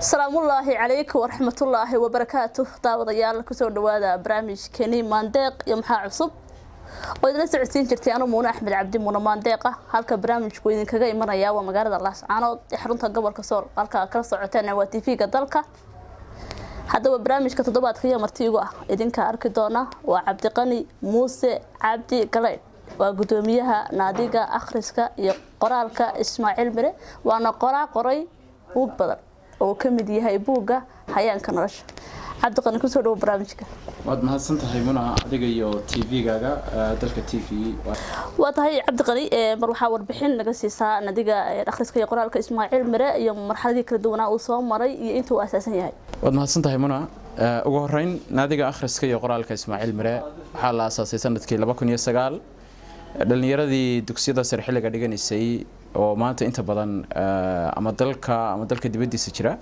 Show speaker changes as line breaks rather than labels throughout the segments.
السلام الله عليكم ورحمة الله وبركاته. دعوة يالله كسر دوادا برامج كني ماندق يوم عصب وإذا سعتين جرتي أنا مونا أحمد عبدي مونا ماندقة هالك برامج كوين كجاي مرة يا ومجرد الله أنا يحرنتها قبل كسر هالك كسر عتنا وتيفي قدلك هذا هو برامج كتضبط فيه مرتيجة إذن كأركضنا وعبد قني موسى عبدي قليل وقدوميها ناديجا أخرسك يقرالك إسماعيل مري وأنا قري وبدر وكمل يهاي بوجا هيان كنرش عبد القني كسر دو برامجك
واد ما هسنت هاي منا أديجيو تي في جاجا دلك تي في
وهاي عبد القني مروحة وربحين نقصي سا ناديجا أخرسك يقرالك إسماعيل مري يوم مرحلة كردونا وصوم مري أنتوا أساسا هاي
واد ما هسنت هاي منا وهرين ناديجا أخرسك يقرالك إسماعيل مري حال أساسي سنة كي لبكون يسقال dhalinyaradi dugsiyada sare xilliga dhiganisay oo maanta inta badan ama dalka dibadiisa jira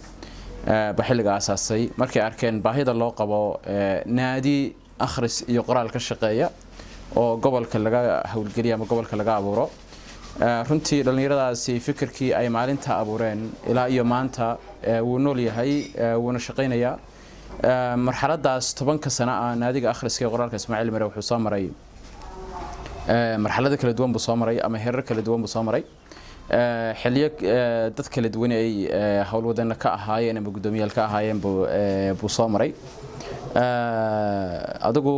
ba xilliga asaasay markay arkeen baahida loo qabo naadi akhris iyo qoraal ka shaqeeya oo gobolka laga hawlgeliyo ama gobolka laga abuuro runtii dhalinyaradaasi fikirkii ay maalinta abuureen ilaa iyo maanta wuu nool yahay wuuna shaqeynaya marxaladaas 10 sano naadiga akhriska iyo qoraalka Ismaaciil Mare wuxuu soo maray marxalada kala duwan buu soo maray ama heerar kala duwan buu soo maray xilliyo dad kala duwan ay hawlwadana ka ahaayeen ama gudoomiyaal ka ahaayeen buu soo maray adigu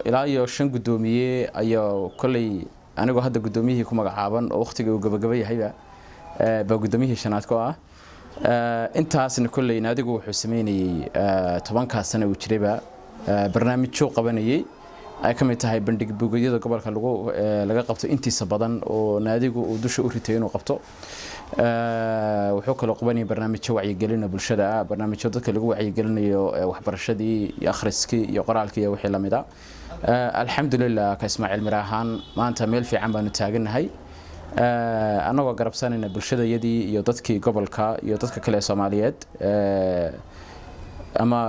ilaa iyo 5 gudoomiye ayaa kulay anigu hadda gudoomiyihii ku magacaaban oo waqtiga uu gabagabay yahayba ba gudoomiyihii shanaad ko ah intaasna kulay naadigu wuxuu sameeyay 10 sano uu jirayba barnaamijyo qabanayay ay ka mid tahay bandhig buugyada gobolka laga qabto intiisa badan oo naadigu uu dusha u ritay inuu qabto wuxuu kala qabanay barnaamijyo wacyigelin bulshada barnaamijyo dadka lagu wacyigelinayo waxbarashadii iyo akhriskii iyo qoraalkii iyo wixii la mid ah alxamdulillah ka Ismaaciil Mare ahaan maanta meel fiican baanu taaganahay anagoo garabsanayna bulshadayadii iyo dadkii gobolka iyo dadka kale Soomaaliyeed ama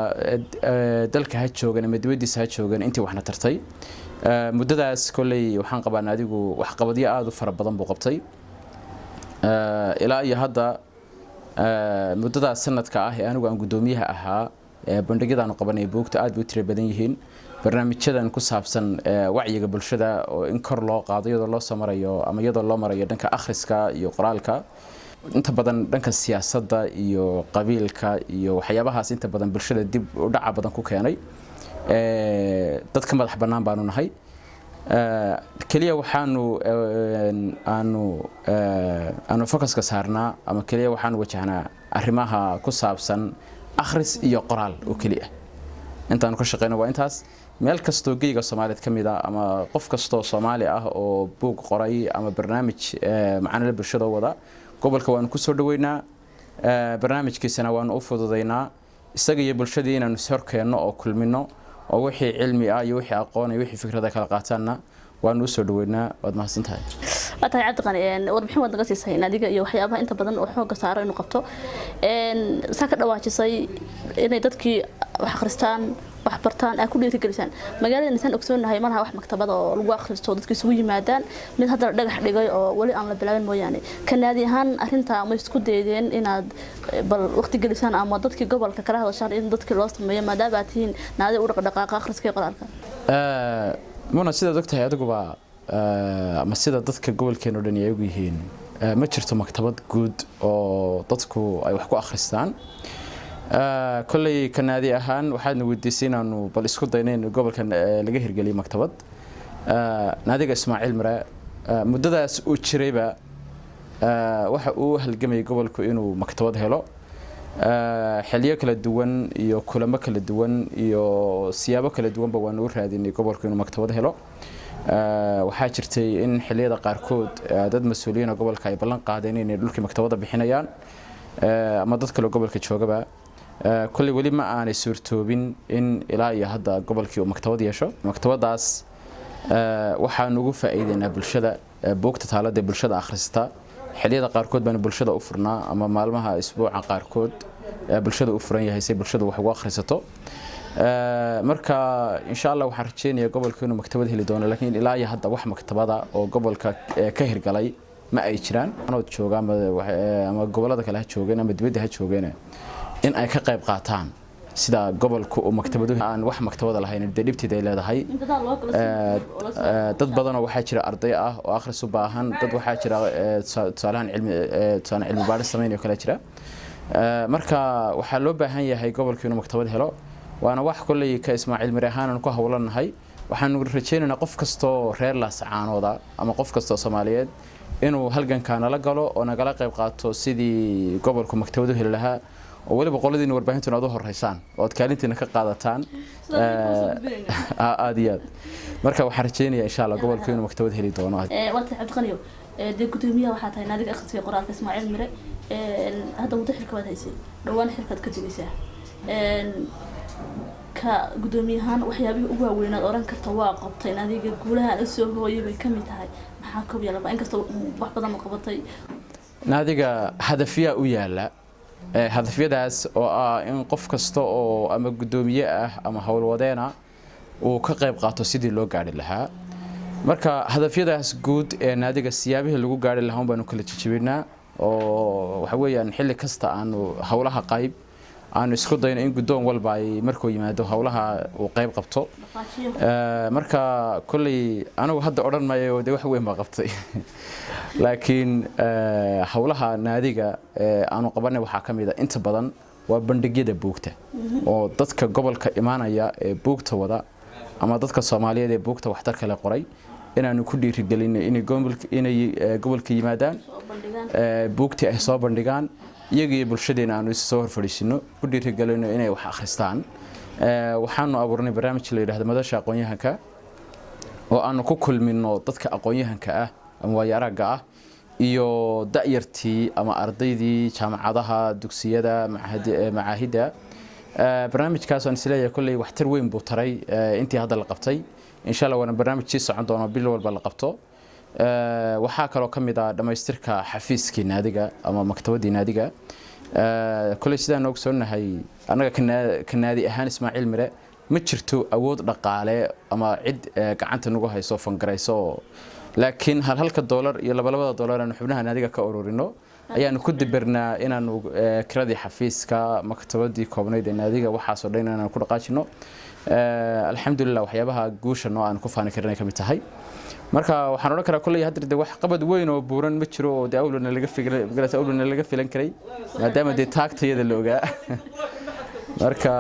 dalka ha joogan ama dibadiisa ha joogan intii waxna tartay muddadaas kulay waxaan qabaa adigu wax qabadyo aad u fara badan buu qabtay ilaa iyo hadda muddadaas sanadka ah ee anigu aan gudoomiyaha ahaa bandhigyada qabanay buugta aad u tiro badan yihiin barnaamijyadan ku saabsan wacyiga bulshada oo in kor loo qaado iyadoo loo samarayo ama iyadoo loo marayo dhanka akhriska iyo qoraalka inta badan dhanka siyaasadda iyo qabiilka iyo waxyaabahaas inta badan bulshada dib u dhaca badan ku keenay dadka madax banaan baanu nahay kaliya waxaanu aanu focus ka saarnaa ama kaliya waxaanu wajahnaa arrimaha ku saabsan akhris iyo qoraal oo kaliya intaanu ka shaqeyno waa intaas meel kasto geeyga Soomaaliyeed kamid ah ama qof kasto Soomaali ah oo buug qoray ama barnaamij macna bulshada wada gobolka waan ku soo dhaweynaa barnaamijkiisana waan u fududeynaa isaga iyo bulshada inaan soo keenno oo kulmino oo wixii cilmi ah iyo wixii aqoon iyo wixii fikrada kala qaatana waan u soo dhaweynaa wad mahadsantahay
أتاي عبد القني وربحين ودنا قصي ناديجا يو حيابها أنت بدن وحوق صار إنه قبته ساكت أواجه صي إن يدتكي وحخرستان وحبرتان أكل يتجلسان مجال الإنسان أكسون هاي مرها واحد مكتبة لو آخر استودتك سوي مادان من هذا الرجع حرجة ولي أنا بلعب مو يعني كان هذه هان أنت ما يسكت دين إن بالوقت جلسان أما ضدك قبل ككره وشهر إن ضدك الوسط ما دا بعدين نادي ورق دقائق آخر سكي قرارك
منا سيدا دكتور هذا جوا ama sida dadka gobolkeena dhan ay ugu yihiin ma jirto maktabad guud oo dadku ay wax ku akhristaan kulay kanaadi ahaan waxaadna weydiisinaanu bal isku dayneen gobolkan laga hirgeliyo maktabad naadiga Ismaaciil Mare muddadaas uu jirayba waxa uu halgamay gobolku inuu maktabad helo xilliyo kala duwan iyo kulamo kala duwan iyo siyaabo kala duwan ba waan u raadinay gobolku inuu maktabad helo waxaa jirtay in xilliyada qaarkood dad mas'uuliyiin gobolka ay ballan qaadeen inay dhulkii maktabada bixinayaan ama dad kale gobolka joogaba kulli wali ma aanay suurtoobin in ilaa iyo hadda gobolkii uu maktabad yeesho maktabadaas waxaan ugu faa'iideynaa bulshada buugta taalada bulshada akhrista xilliyada qaarkood baan bulshada u furnaa ama maalmaha isbuuca qaarkood bulshada u furan yahay si bulshadu wax ugu akhrisato marka insha Allah waxaan rajeynayaa gobolka inuu maktabad heli doono laakiin ilaa iyo hadda wax maktabada oo gobolka ka hirgalay ma ay jiraan anoo jooga ama gobolada kale ha joogeen ama dibadda ha joogeen in ay ka qayb qaataan sida gobolku oo maktabaduhu aan wax maktabada lahayn dhibteeda ay leedahay dad badan oo waxa jira arday ah oo akhris u baahan dad waxa jira tusaalahan cilmi baaris sameeyo kala jira marka waxa loo baahan yahay gobolku inuu maktabad helo waana wax kulay ka Ismaaciil Mire ahaan ku hawlanahay waxaan rajaynaynaa qof kasto reer Laascaanooda ama qof kasto Soomaaliyeed inuu halganka nala galo oo nagala qayb qaato sidii gobolku maktabadu heli lahaa oo waliba qoladina warbaahintu aad u horeysaan oo aad kaalintiina ka qaadataan aadiyad marka waxaan rajaynayaa insha Allah gobolku inuu maktabad heli doono
waqti Cabdiqaniyo gudoomiyaha waxa tahay naadiga akhriska qoraalka Ismaaciil Mire hadda wada xilka wada haysay dhawaan xilkaad ka jigaysaa ka gudoomiyahan waxyaabaha ugu waaweyn aad oran karto waa qabtay naadiga guulaha la soo hooyay bay kamid tahay maxaa ka yeelaba in kasta wax badan ma qabatay
naadiga hadafiya u yaala hadafyadaas oo ah in qof kasta oo ama gudoomiye ah ama hawlwadeena uu ka qayb qaato sidii loo gaari lahaa marka hadafyadaas guud ee naadiga siyaabaha lagu gaari lahaa baanu kala jijibinaa oo waxa weeyaan xilli kasta aanu hawlaha qayb aanu isku dayno in gudoon walba ay markuu yimaado hawlaha uu qayb qabto marka kulli anigu hadda oran maayo de wax weyn ma qabtay laakiin hawlaha naadiga aanu qabanay waxa kamid ah inta badan waa bandhigyada buugta oo dadka gobolka imaanaya ee buugta wada ama dadka Soomaaliyeed ee buugta waxtar kale qoray inaanu ku dhiirigelino inay gobolka yimaadaan buugta ay soo bandhigaan iyagii bulshadeena aanu soo horfadhiisino ku dhiirigelino inay wax akhristaan waxaanu abuurnay barnaamij la yiraahdo madasha aqoon-yahanka oo aanu ku kulmino dadka aqoon-yahanka ah ama waayaraga ah iyo da'yartii ama ardaydii jaamacadaha dugsiyada macaahida barnaamijkaas aan isleeyahay kulay waxtar weyn buu taray intii hadda la qabtay insha Allah wana barnaamij si socon doona bil walba la qabto waxa kale oo kamid ah dhameystirka xafiiskii naadiga ama maktabadii naadiga kulay sidaan ogsoonahay anaga kanaadi ahaan Ismaaciil Mire ma jirto awood dhaqaale ama cid gacanta nagu hayso fangarayso laakiin halka dollar iyo $2 aan xubnaha naadiga ka ururino ayaanu ku dibirnaa inaanu kiradii xafiiska maktabadii koobnayd ee naadiga waxa soo dhan inaan ku dhaqaajino alxamdulillah waxyaabaha guusha noo aan ku faani karnay kamid tahay marka waxaan oran karaa kulay hadda wax qabad weyn oo buuran ma jiro oo dawladna laga filan karay maadaama de taagtayada la ogaa marka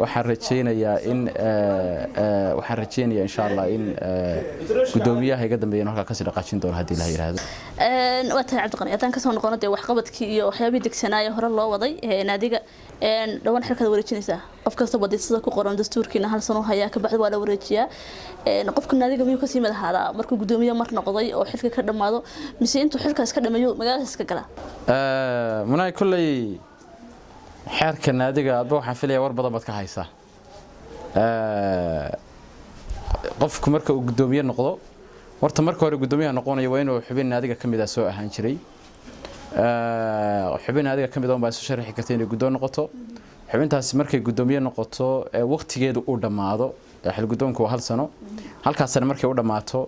waxaan rajaynayaa insha Allah in gudoomiyaha iga dambeeyay halka ka sii dhaqaajin doono hadii la yiraahdo
wata Cabdiqani ataan ka soo noqonay wax qabadkii iyo waxyaabihii degsanaayo hore loo waday naadiga dhawaan xilkada wareejinaysa qof kasta wadid sida ku qoran dastuurkiina hal sano haya ka bacdi waa la wareejiyaa qofka naadiga miyuu ka sii madaxaada markuu gudoomiye mar noqday oo xilka ka dhamaado mise intuu xilkaas ka dhameeyo magaalada iska gala
manay kulay xeerka naadiga aad waxaan filayaa war badan baad ka haysaa qofku marka uu gudoomiye noqdo horta marka hore gudoomiyaha noqonayo waa inuu xubin naadiga kamid ah soo ahaan jiray xubin naadiga kamid ah baa soo sharxi kartay inay gudoon noqoto xubintaas markay gudoomiye noqoto waqtigeedu uu dhamaado xil gudoonku waa 1 sano halkaas sana markay u dhamaato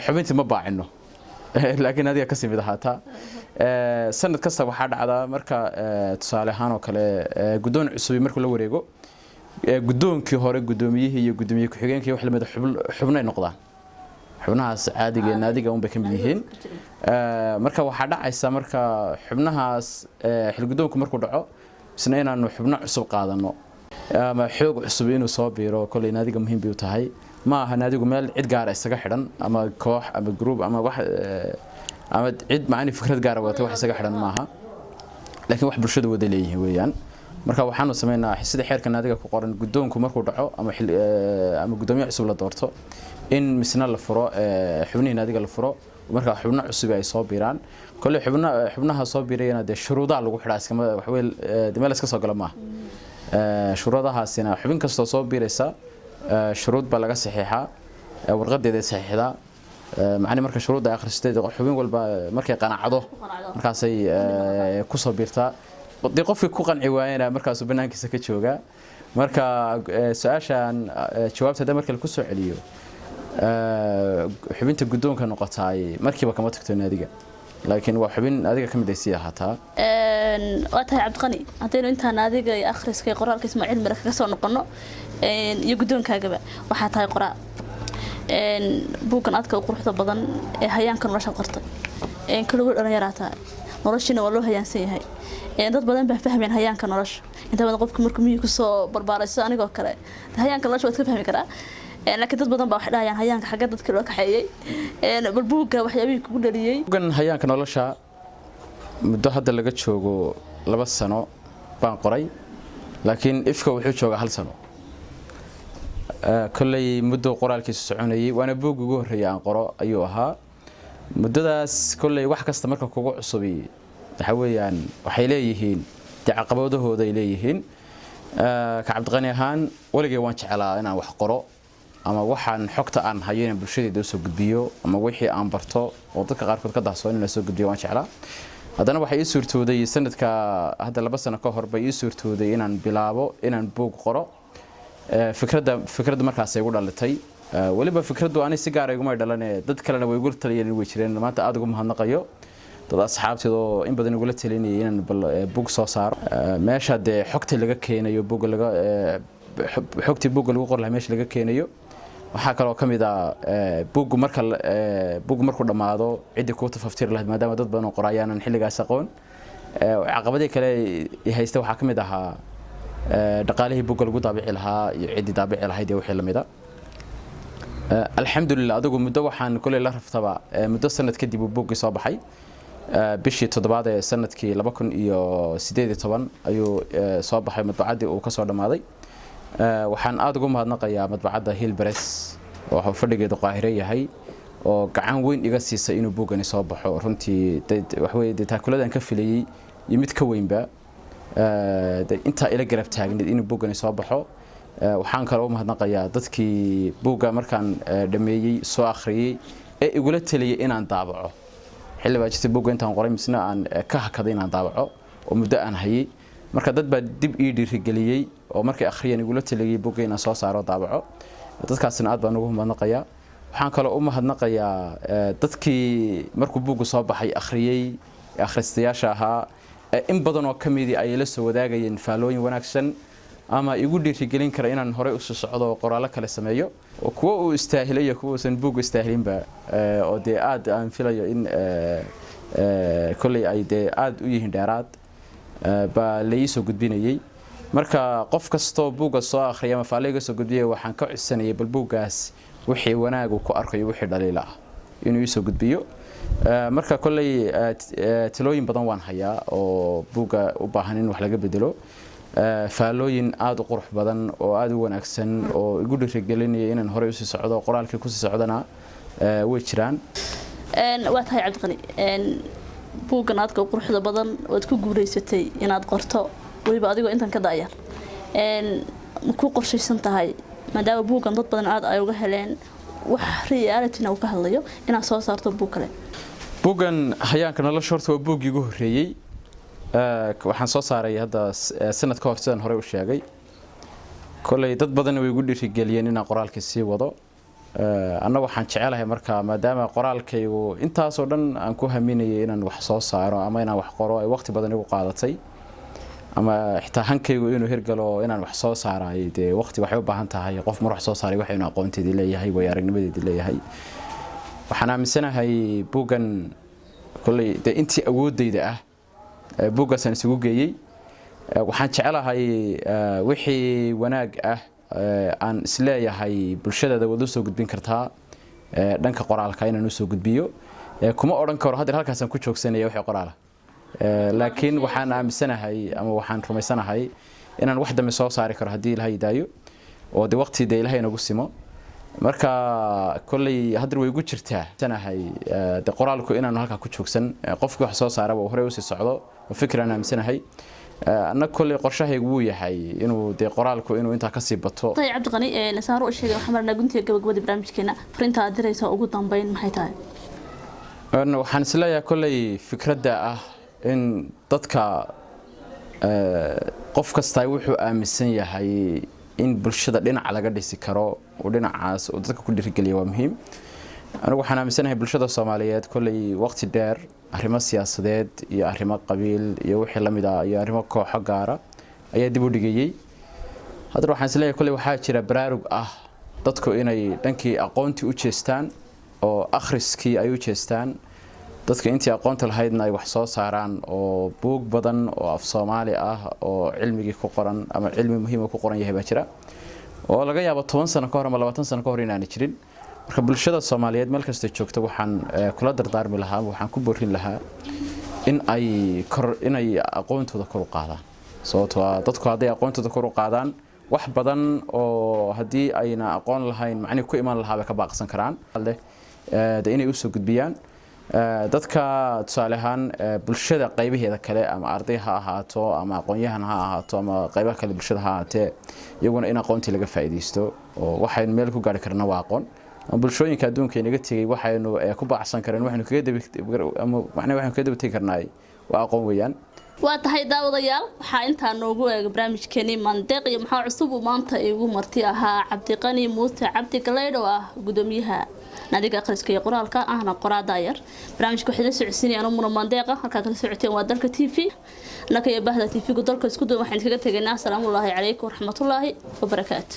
xubintii ma baacino laakiin naadiga ka simid ahaata sanad kasta waxa dhacda marka tusaale ahaan oo kale gudoon cusub markuu la wareego gudoonkii hore gudoomiyihii iyo gudoomiye ku xigeenkii wax la mid xubnay noqdaan xubnahaas caadiga ee naadiga un bay ka mid yihiin marka waxa dhacaysa marka xubnahaas xil gudoonku markuu dhaco isna inaanu xubno cusub qaadano ama xoog cusub inuu soo biiro kulay naadiga muhiim bay u tahay ma aha naadigu meel cid gaar ah isaga xidhan ama koox ama group ama wax ama cid macni fikrad gaar ah wata wax isaga xidhan maaha laakiin wax bulshada wada leeyihiin weeyaan marka waxaanu sameeynaa sida xeerka naadiga ku qoran gudoonku markuu dhaco ama gudoomiye cusub la doorto in misna la furo xubnihi naadiga la furo marka xubno cusub ay soo biiraan kulay xubnaha soo biirayna de shuruudaha lagu xidhaa iska wax weel meel iska soo gala maaha shuruudahaasina xubin kasta soo biiraysa shuruud ba laga saxiixaa warqadeeda saxiixda macni marka shuruudda akhristeed xubin walba markay qanacdo markaas ay ku soo biirtaa qofkii ku qanci waayana markaas uu banaankiisa ka jooga marka su'aashan jawaabta marka la ku soo celiyo xubinta gudoonka noqotay markiiba kama tagto naadiga laakiin waa xubin adiga ka mid ah si ahaataa
waa tahay cabdiqani haddaynu intaan adiga iyo akhriska iyo qoraalka Ismaaciil Mire kaga soo noqono iyo guddoonkaagaba waxaa tahay qoraal buuggan aadka u quruxda badan ee hayaanka nolosha qortay kaligu dhalinyaraataa noloshina waa loo hayaansan yahay dad badan baa fahmeen hayaanka nolosha inta badan qofka markuu miyi ku soo barbaarayso anigoo kale hayaanka nolosha waad ka fahmi karaa laakiin dad badan baa wax dhahayaan hayaanka xagga dadka loo kaxeeyay bal buugga waxyaabihii kugu dhaliyay
buuggan hayaanka nolosha muddo hadda laga joogo 2 sano baan qoray laakiin ifka wuxuu joogaa 1 sano kullay muddo qoraalkiisu soconayay waana buug ugu horeeyay aan qoro ayuu ahaa muddadaas kullay wax kasta marka kugu cusubi waxa weeyaan waxay leeyihiin caqabadahooda ay leeyihiin ka cabdiqani ahaan waligay waan jeclaa inaan wax qoro ama waxaan xogta aan hayo in bulshada soo gudbiyo ama wixii aan barto oo dadka qaarkood ka daahsoon in la soo gudbiyo waan jeclaa haddana waxay ii suurtooday sanadka hadda 2 sano ka hor bay ii suurtooday inaan bilaabo inaan buug qoro fikradda markaas ay ugu dhalatay waliba fikraddu ani si gaar ah iguma dhalanay dad kalena way ugu taliyeen way jireen maanta aad ugu mahadnaqayo dad asxaabteedo in badan ugu talinayay inaan buug soo saaro meesha de xogta laga keenayo buug laga xogti buug lagu qor lahaa meesha laga keenayo waxa kale oo kamid ah buug markuu dhamaado cidi ku tafaftir lahayd maadaama dad badan oo qorayaan xilligaas aqoon caqabadaha kale ay haysta waxa kamid ahaa dhaqaalihii buug lagu daabici lahaa iyo cidi daabici lahayd iyo wixii lamida alxamdulillah adigu muddo waxaan kulay la raftaba muddo sanad kadib buugii soo baxay bishii 7 ee sanadkii 2018 ayuu soo baxay madbacadii uu ka soo dhamaaday waxaan aad ugu mahadnaqayaa madbacadda Hill Press oo fadhigeedu Qaahire yahay oo gacan weyn iga siisay inuu buugani soo baxo runtii wax weeye taakuladan ka filayay iyo mid ka weynba inta ila garab taagneed inuu buugani soo baxo waxaan kale u mahadnaqayaa dadkii buugga markaan dhameeyay soo akhriyay ee igula taliyay inaan daabaco xilli baa jirtay buugga intaan qoray misna aan ka hakaday inaan daabaco oo muddo aan hayay marka dad baa dib ii dhiirigeliyay oo markay akhriyeen igula taliyay buugga inaan soo saaro daabaco dadkaasna aad baan ugu mahadnaqayaa waxaan kale u mahadnaqayaa dadkii markuu buuggu soo baxay akhriyay akhristayaasha ahaa in badan oo kamidii ay la soo wadaagayeen faalooyin wanaagsan ama igu dhiirigelin kara inaan hore u soo socdo qoraalo kale sameeyo oo kuwa uu istaahilay kuwa san buug istaahilinba oo de aad aan filayo in kulay ay de aad u yihiin dheeraad ba la ii soo gudbinayay marka qof kasto buugga soo akhriya ama faaliga soo gudbiyay waxaan ka codsanayay bal buuggaas wixii wanaag uu ku arkayo wixii dhaliil ah inuu ii soo gudbiyo marka kulay talooyin badan waan hayaa oo buugga u baahan in wax laga bedelo faalooyin aad u qurux badan oo aad u wanaagsan oo igu dhiirigelinaya inaan hore u sii socdo qoraalkii ku sii socdana way jiraan
waa tahay cabdiqani buuggan aadka u quruxda badan oo aad ku guuleysatay inaad qorto waliba adigoo intan ka daayar ma ku qorshaysan tahay maadaama buuggan dad badan aad ay uga heleen wax reality-na uu ka hadlayo inaad soo saarto buug kale
buuggan hayaanka nolosha horta waa buuggii ugu horeeyay waxaan soo saaray hadda sanad ka hor sidaan hore u sheegay kulay dad badan way igu dhiirigeliyeen inaan qoraalka sii wado anna waxaan jecelahay marka maadaama qoraalkaygu intaas oo dhan aan ku haminayay inaan wax soo saaro ama inaan wax qoro ay waqti badan igu qaadatay ama xitaa hankaygu inuu hirgalo inaan wax soo saaray de waqti waxay u baahan tahay qof mar wax soo saaray waxa inuu aqoonteedii leeyahay way aragnimadeedii leeyahay waxaan aaminsanahay buuggan kulay de intii awoodayda ah buuggaas aan isugu geeyay waxaan jecelahay wixii wanaag ah aan isleeyahay bulshada wada soo gudbin kartaa dhanka qoraalka inaan soo gudbiyo kuma oran karo hadda halkaas aan ku joogsanaya wixii qoraala laakiin waxaan aaminsanahay ama waxaan rumaysanahay inaan wax dambe soo saari karo hadii Ilaahay daayo oo de waqtiga Ilaahay nagu simo marka kulay hadda way ugu jirtaa sanahay de qoraalku inaan halka ku joogsan qofkii wax soo saara oo hore u sii socdo fikran aaminsanahay anna kulay qorshahaygu wuu yahay inuu de qoraalku inuu inta ka sii bato
tay cabdiqani nasaaro sheegay waxa marna guntiga gabagabada barnaamijkeena frinta aad dirayso ugu dambeyn maxay tahay
waxaan isleeyahay kulay fikradda ah in dadka qof kasta wuxuu aaminsan yahay in bulshada dhinac laga dhisi karo oo dhinacaas oo dadka ku dhiirigeliyo waa muhiim anigu waxaan aaminsanahay bulshada Soomaaliyeed kulay waqti dheer arrimo siyaasadeed iyo arrimo qabiil iyo wixii la mid ah iyo arrimo kooxo gaara ayaa dib u dhigayay haddana waxaan isleeyahay kulli waxaa jira baraarug ah dadku inay dhankii aqoontii u jeestaan oo akhriskii ay u jeestaan dadka intii aqoonta lahaydna ay wax soo saaraan oo buug badan oo af Soomaali ah oo cilmigii ku qoran ama cilmi muhiim ah ku qoran yahay baa jira oo laga yaabo 10 sano ka hor ama 20 sano ka hor inaan jirin marka bulshada Soomaaliyeed meel kasta joogto waxaan kula dardaarmi lahaa waxaan ku boorin lahaa in ay aqoontooda kor u qaadaan sababtoo ah dadku haday aqoontooda kor u qaadaan wax badan oo hadii ayna aqoon lahayn macni ku iman lahaa bay ka baaqsan karaan inay u soo gudbiyaan dadka tusaale ahaan bulshada qaybaheeda kale ama arday ha ahaato ama aqoonyahan ha ahaato ama qaybaha kale bulshada ha ahaatee iyaguna in aqoontii laga faa'iideysto oo waxay meel ku gaari karnaa waa aqoon bulshooyinka adduunka inaga tagay waxaynu ku baacsan kareen waxaynu kaga daba karnaa waa aqoon weeyaan
waa tahay daawadayaal waxaa intaa noogu eeg barnaamijkeeni Mandeeq iyo maxaa cusub maanta igu marti ahaa Cabdiqani Muuse Cabdi Galeydh oo ah gudoomiyaha naadiga akhriska iyo qoraalka ahna qoraada yar barnaamijku waxa la socodsiinayaan Muna Mandeeq halka kala socoteen waa dalka TV naka iyo bahda TV-ga dalka isku duwan waxaan kaga tageynaa salaamu alaykum wa rahmatullaahi wa barakaatuh